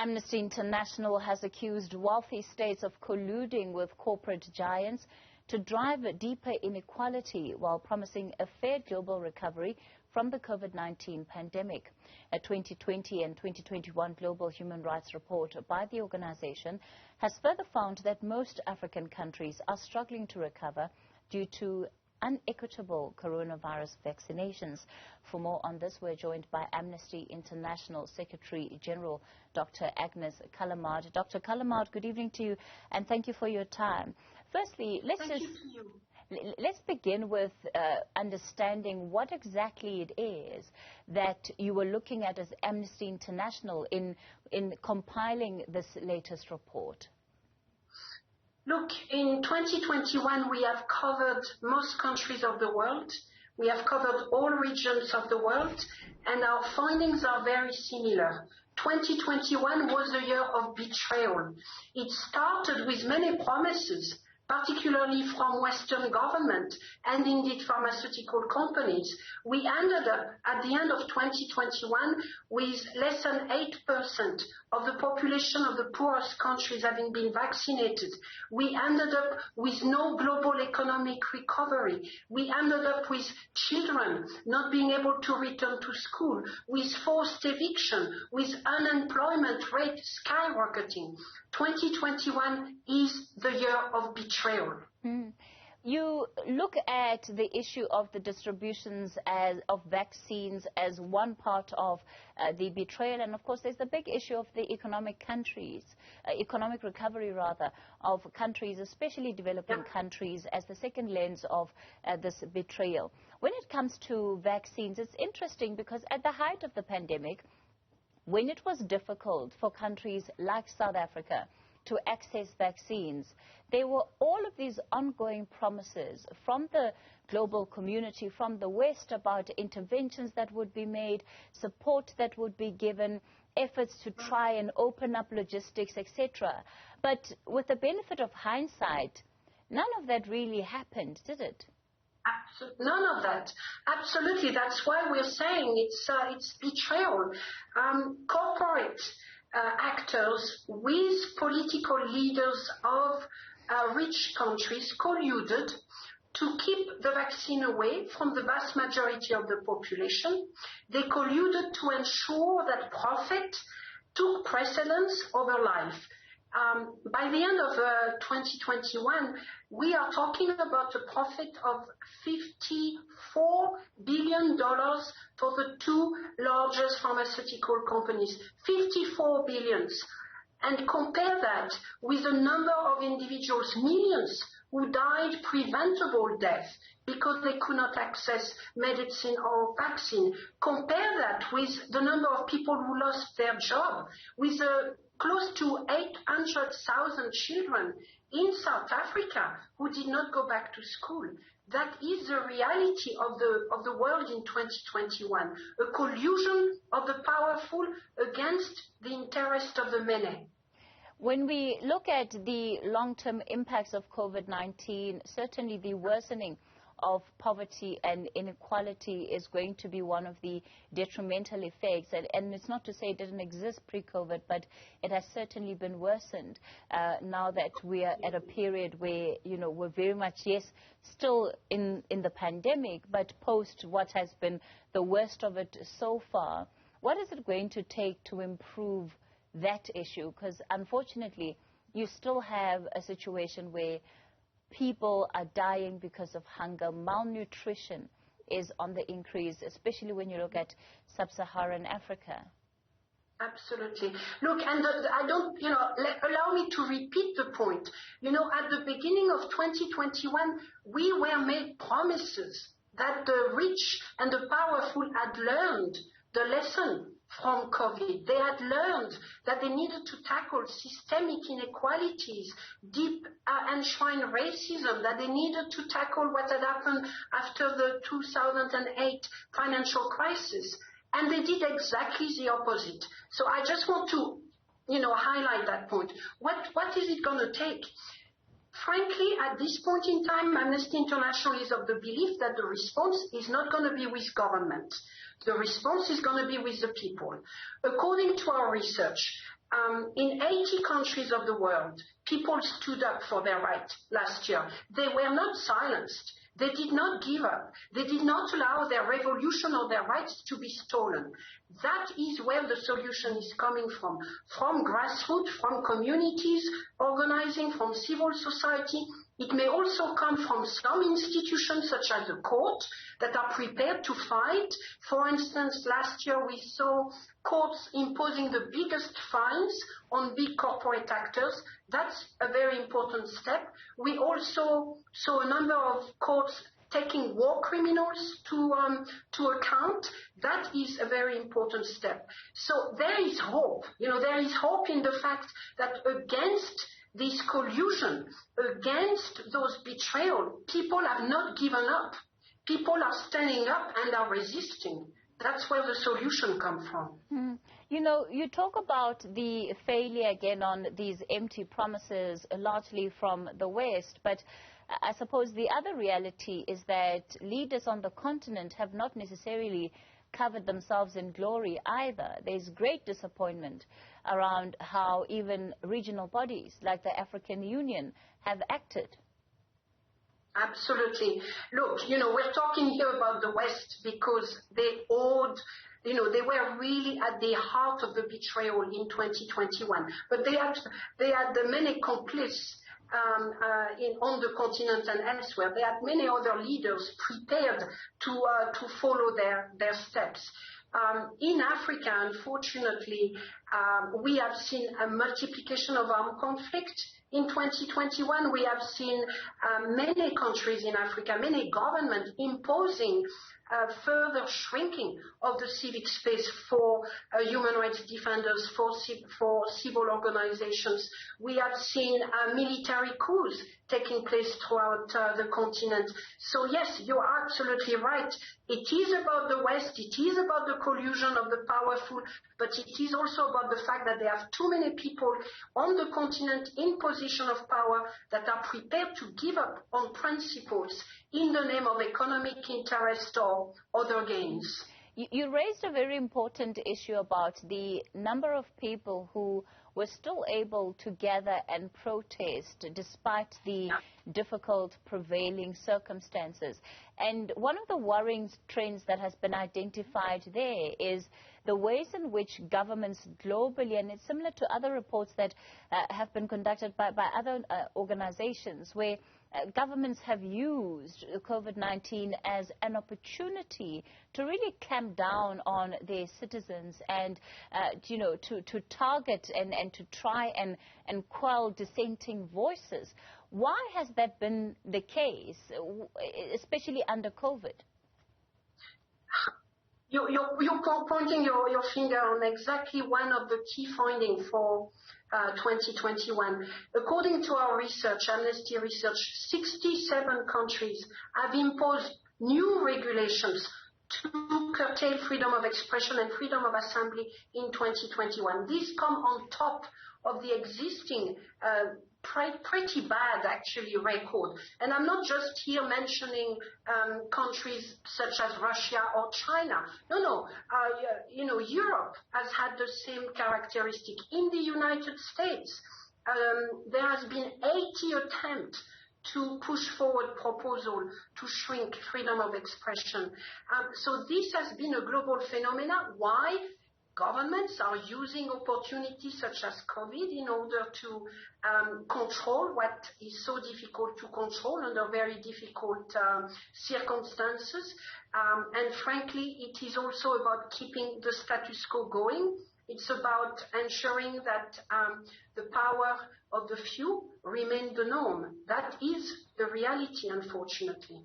Amnesty International has accused wealthy states of colluding with corporate giants to drive deeper inequality while promising a fair global recovery from the COVID-19 pandemic. A 2020 and 2021 Global Human Rights Report by the organization has further found that most African countries are struggling to recover due to unequitable coronavirus vaccinations. For more on this, we're joined by Amnesty International Secretary General Dr. Agnès Callamard. Dr. Callamard, good evening to you and thank you for your time. Firstly, let's begin with understanding what exactly it is that you were looking at as Amnesty International in compiling this latest report. Look, in 2021, we have covered most countries of the world. We have covered all regions of the world, and our findings are very similar. 2021 was a year of betrayal. It started with many promises, particularly from Western government and indeed pharmaceutical companies. We ended up at the end of 2021 with less than 8% of the population of the poorest countries having been vaccinated. We ended up with no global economic recovery. We ended up with children not being able to return to school, with forced eviction, with unemployment rate skyrocketing. 2021 is the year of betrayal. You look at the issue of the distributions of vaccines as one part of the betrayal, and of course there's the big issue of the economic recovery of countries, especially developing countries, as the second lens of this betrayal. When it comes to vaccines, it's interesting because at the height of the pandemic, when it was difficult for countries like South Africa to access vaccines, there were all of these ongoing promises from the global community, from the West, about interventions that would be made, support that would be given, efforts to try and open up logistics, etc. But with the benefit of hindsight, none of that really happened, did it? None of that. Absolutely. That's why we're saying it's betrayal. Corporate actors with political leaders of rich countries colluded to keep the vaccine away from the vast majority of the population. They colluded to ensure that profit took precedence over life. By the end of 2021, we are talking about a profit of $54 billion for the two largest pharmaceutical companies. 54 billion. And compare that with the number of individuals, millions, who died preventable death because they could not access medicine or vaccine. Compare that with the number of people who lost their job, with close to 800,000 children in South Africa who did not go back to school. That is the reality of the world in 2021, a collusion of the powerful against the interest of the many. When we look at the long-term impacts of COVID-19, certainly the worsening of poverty and inequality is going to be one of the detrimental effects. And it's not to say it didn't exist pre-COVID, but it has certainly been worsened now that we are at a period where, we're very much, yes, still in the pandemic, but post what has been the worst of it so far. What is it going to take to improve that issue? Because unfortunately, you still have a situation where people are dying because of hunger. Malnutrition is on the increase, especially when you look at sub-Saharan Africa. Absolutely. Look, and I don't, allow me to repeat the point. At the beginning of 2021, we were made promises that the rich and the powerful had learned the lesson from COVID. They had learned that they needed to tackle systemic inequalities, deep enshrined racism, that they needed to tackle what had happened after the 2008 financial crisis. And they did exactly the opposite. So I just want to, highlight that point. What is it going to take? Frankly, at this point in time, Amnesty International is of the belief that the response is not going to be with government. The response is going to be with the people. According to our research, In 80 countries of the world, people stood up for their rights last year. They were not silenced. They did not give up. They did not allow their revolution or their rights to be stolen. That is where the solution is coming from grassroots, from communities organizing, from civil society. It may also come from some institutions such as the court that are prepared to fight. For instance, last year we saw courts imposing the biggest fines on big corporate actors. That's a very important step. We also saw a number of courts taking war criminals to account. That is a very important step. So there is hope. There is hope in the fact that against this collusion, against those betrayal, people have not given up. People are standing up and are resisting. That's where the solution comes from. You talk about the failure again on these empty promises, largely from the West, but I suppose the other reality is that leaders on the continent have not necessarily covered themselves in glory either. There's great disappointment around how even regional bodies like the African Union have acted. Absolutely. Look, we're talking here about the West because they owed, they were really at the heart of the betrayal in 2021. But they had many complices on the continent and elsewhere. They had many other leaders prepared to follow their steps. In Africa, unfortunately, we have seen a multiplication of armed conflict. In 2021, we have seen many countries in Africa, many governments imposing further shrinking of the civic space for human rights defenders, for civil organizations. We have seen military coups taking place throughout the continent. So yes, you are absolutely right. It is about the West, it is about the collusion of the powerful, but it is also about the fact that there are too many people on the continent in position of power that are prepared to give up on principles in the name of economic interest or other gains. You raised a very important issue about the number of people who were still able to gather and protest despite the difficult prevailing circumstances. And one of the worrying trends that has been identified there is the ways in which governments globally, and it's similar to other reports that have been conducted by other organizations, where governments have used COVID-19 as an opportunity to really clamp down on their citizens and, to target and to try and quell dissenting voices. Why has that been the case, especially under COVID? You're pointing your finger on exactly one of the key findings for 2021. According to our research, Amnesty research, 67 countries have imposed new regulations to curtail freedom of expression and freedom of assembly in 2021. These come on top of the existing pretty bad, actually, record. And I'm not just here mentioning countries such as Russia or China. No. Europe has had the same characteristic. In the United States, there has been 80 attempts to push forward proposal to shrink freedom of expression. So this has been a global phenomenon. Why? Governments are using opportunities such as COVID in order to control what is so difficult to control under very difficult circumstances. And frankly, it is also about keeping the status quo going. It's about ensuring that the power of the few remain the norm. That is the reality, unfortunately.